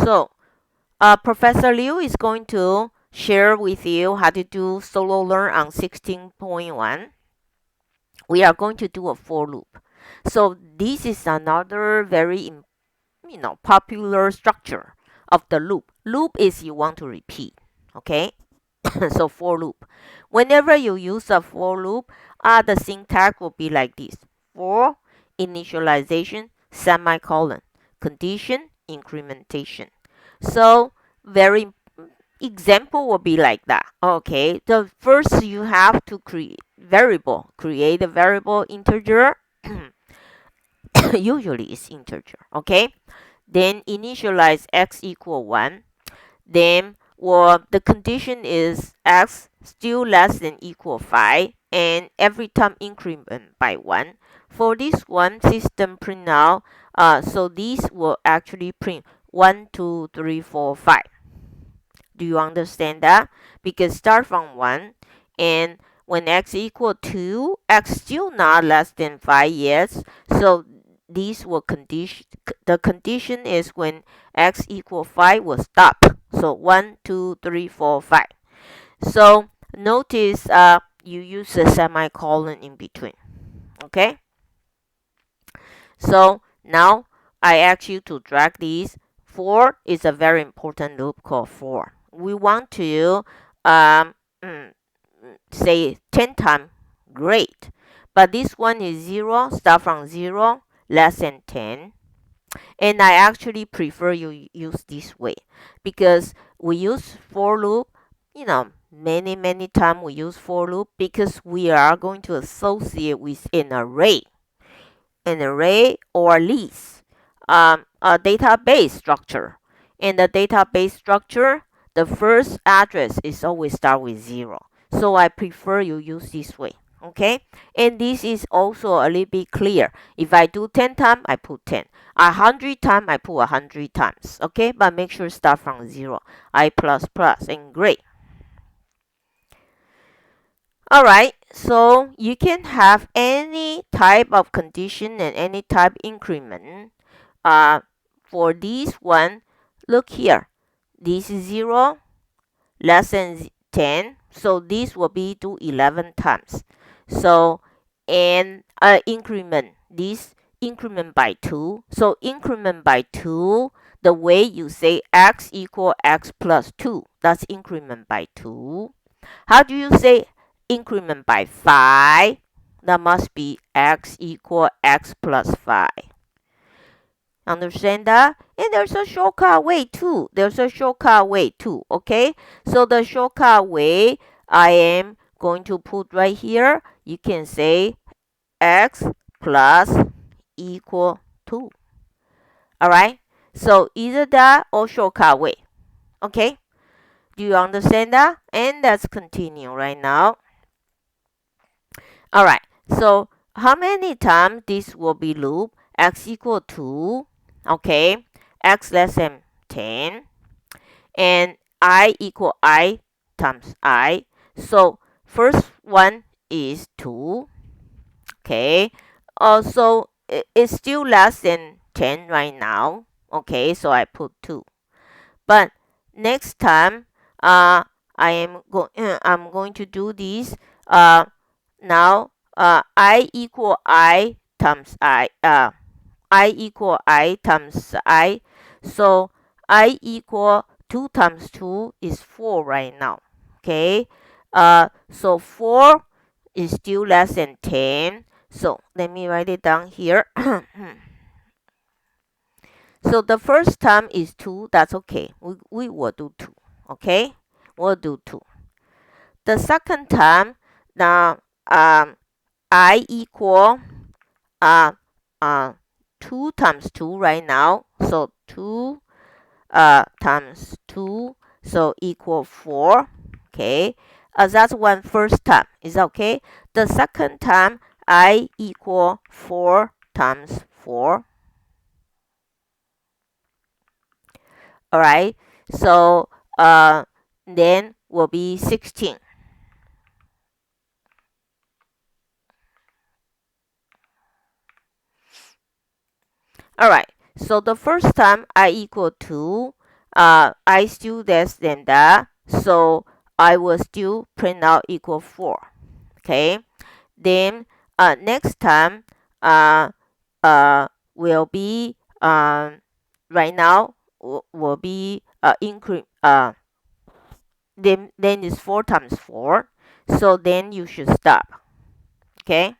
So Professor Liu is going to share with you how to do solo learn on 16.1. We are going to do a for loop. So this is another very popular structure of the loop. Loop is you want to repeat. Okay. So for loop. Whenever you use a for loop, the syntax will be like this: for initialization semicolon condition incrementation. So very example will be like that. Okay, the first you have to create a variable integer. Usually it's integer. Okay, then initialize x equal 1. Then the condition is x still less than equal 5, and every time increment by 1. For this one, system print now, so these will actually print 1 2 3 4 5. Do you understand that? Because start from 1, and when x equal 2, x still not less than 5 yet, so these will the condition is when x equal 5 will stop. So 1 2 3 4 5. So notice you use a semicolon in between. Okay, so now I ask you to drag these. For is a very important loop called for. We want to um, mm, say 10 times, great, but this one is 0, start from 0, less than 10. And I actually prefer you use this way, because we use for loop, many times we use for loop because we are going to associate with an array or list, a database structure. In the database structure, the first address is always start with 0. So I prefer you use this way. Okay, and this is also a little bit clear. If I do 10 times, I put 10. 100 times, I put 100 times. Okay, but make sure start from 0. I plus plus and great. Alright, so you can have any type of condition and any type increment. For this one, look here. This is 0, less than 10. So this will be do 11 times. So, and increment, this increment by 2. So increment by 2, the way you say x equal x plus 2, that's increment by 2. How do you say increment by 5? That must be x equal x plus 5. Understand that? And there's a shortcut way too. Okay? So the shortcut way I am going to put right here. You can say x plus equal 2. Alright? So either that or shortcut way. Okay? Do you understand that? And let's continue right now. Alright, so how many times this will be loop? X equal 2, okay, x less than 10, and I equal I times I. So first one is 2, okay. Also, it's still less than 10 right now, okay, so I put 2. But next time, I'm going to do this. Now I equal I times I equal I times I. So I equal 2 times 2 is 4 right now. Okay. So 4 is still less than 10. So let me write it down here. So the first time is 2. That's okay. We will do 2. Okay. We'll do 2. The second time, now I equal 2 times 2 right now. So 2 times 2, so equal 4. Okay. That's one first time. Is that okay? The second time, I equal 4 times 4. Alright. So then will be 16. Alright, so the first time I equal 2, I still less than that, so I will still print out equal 4. Okay, then next time uh, will be right now will be then is 4 times 4, so then you should stop. Okay,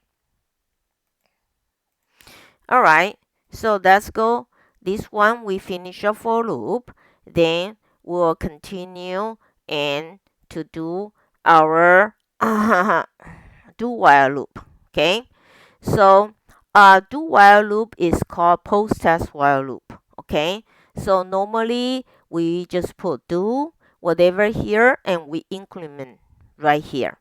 all right, so let's go. This one we finish a for loop, then we'll continue and to do our do while loop. Okay, so do while loop is called post test while loop. Okay, so normally we just put do whatever here and we increment right here.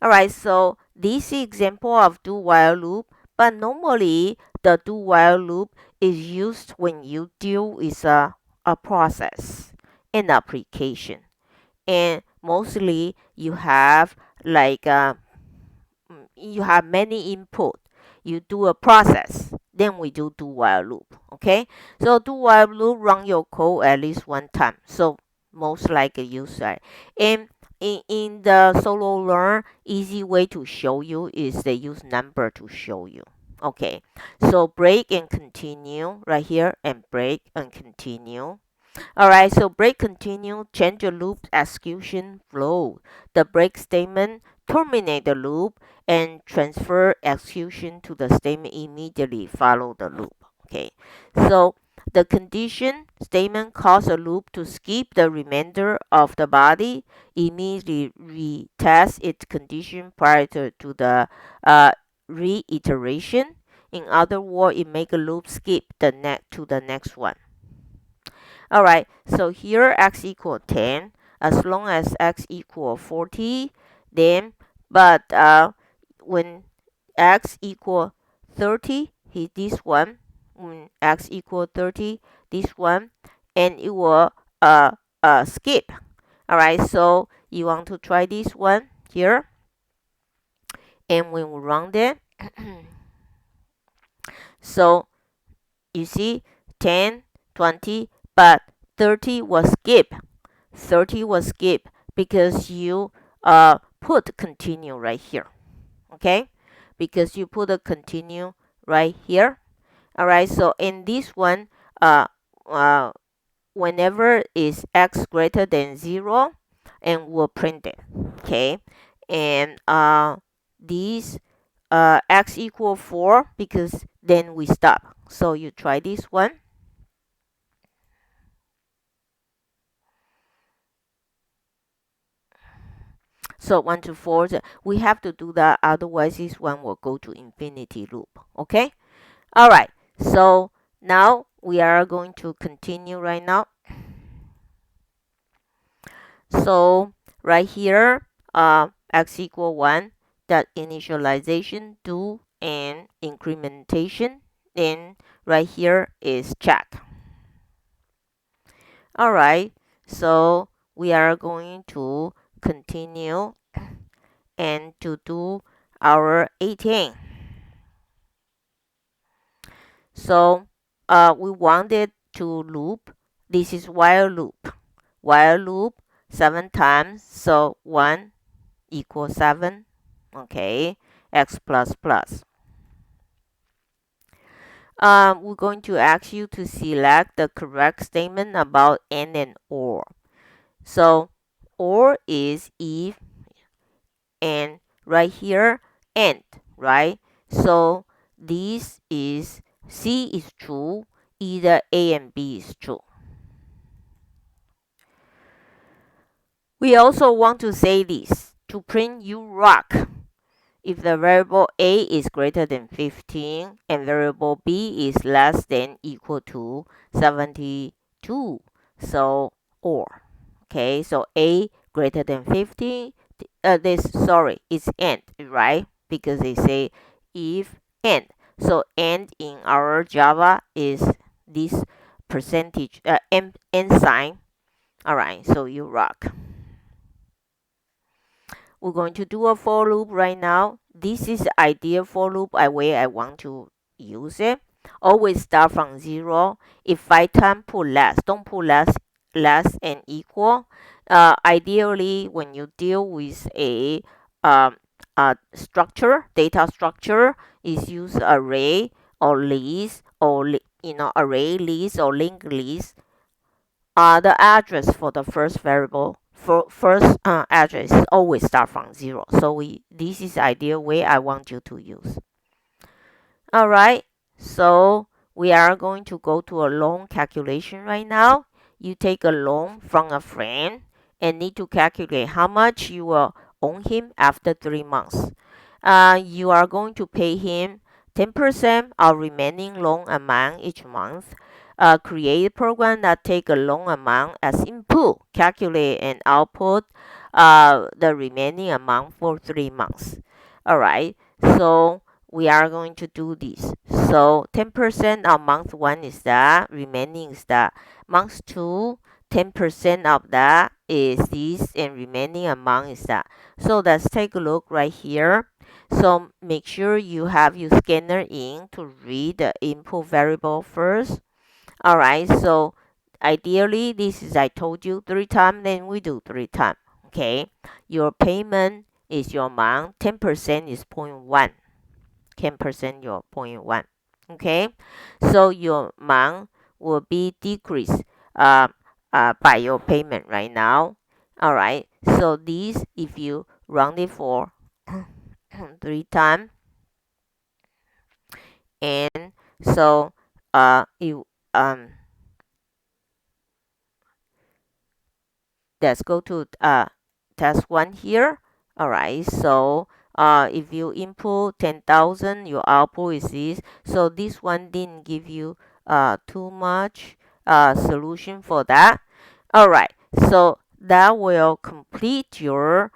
All right, so this example of do while loop, but normally the do while loop is used when you deal with a process, an application, and mostly you have like you have many input. You do a process, then we do while loop. Okay, so do while loop, run your code at least one time, so most likely you say. And in the solo learn, easy way to show you is they use number to show you. Okay, so break and continue right here, and break and continue. Alright, so break continue, change the loop execution flow. The break statement terminate the loop and transfer execution to the statement immediately follow the loop. Okay, so the condition statement cause a loop to skip the remainder of the body, immediately retest its condition prior to the reiteration. In other words, it make a loop skip to the next one. All right, so here x equal 10, as long as x equal 40, then, but when x equal 30, this one, when x equal 30, this one, and it will skip. All right, so you want to try this one here, and when we run it, so you see 10, 20, but 30 was skip. 30 was skip because you put continue right here. Okay, because you put a continue right here. All right, so in this one, whenever is x greater than 0, and we'll print it. Okay, and these x equal 4, because then we stop. So you try this one. So 1 to 4, we have to do that, otherwise this one will go to infinity loop. Okay, all right, so now we are going to continue right now. So right here, x equal 1, that initialization, do, and incrementation, then right here is check. All right, so we are going to continue and to do our 18. So we wanted to loop. This is while loop. While loop 7 times. So 1 equals 7. Okay, x plus plus. We're going to ask you to select the correct statement about and or. So or is if, and right here and, right? So this is C is true, either A and B is true. We also want to say this to print you rock. If the variable A is greater than 15 and variable B is less than equal to 72, so or. Okay, so A greater than 15, it's and, right? Because they say if and. So and in our Java is this percentage, n sign. All right, so you rock. We're going to do a for loop right now. This is the ideal for loop way I want to use it. Always start from 0. If 5 times, put less. Don't put less less and equal. Ideally, when you deal with um, a structure, data structure, is use array or list or array list or linked list. The address for the first variable for first address always start from 0. So this is the ideal way I want you to use. All right, so we are going to go to a loan calculation right now. You take a loan from a friend and need to calculate how much you will owe him after 3 months. You are going to pay him 10% of remaining loan amount each month. Create a program that take a loan amount as input, calculate and output the remaining amount for 3 months. All right, so we are going to do this. So 10% of month 1 is that, remaining is that. Month 2, 10% of that is this, and remaining amount is that. So let's take a look right here. So make sure you have your scanner in to read the input variable first. All right, so ideally this is I told you 3 times, then we do 3 times. Okay, your payment is your amount, 10% is 0.1. 10% your 0.1. Okay, so your amount will be decreased by your payment right now. All right, so this, if you round it for 3 times, and so you let's go to test 1 here. All right, so if you input 10,000, your output is this. So this one didn't give you too much solution for that. All right, so that will complete your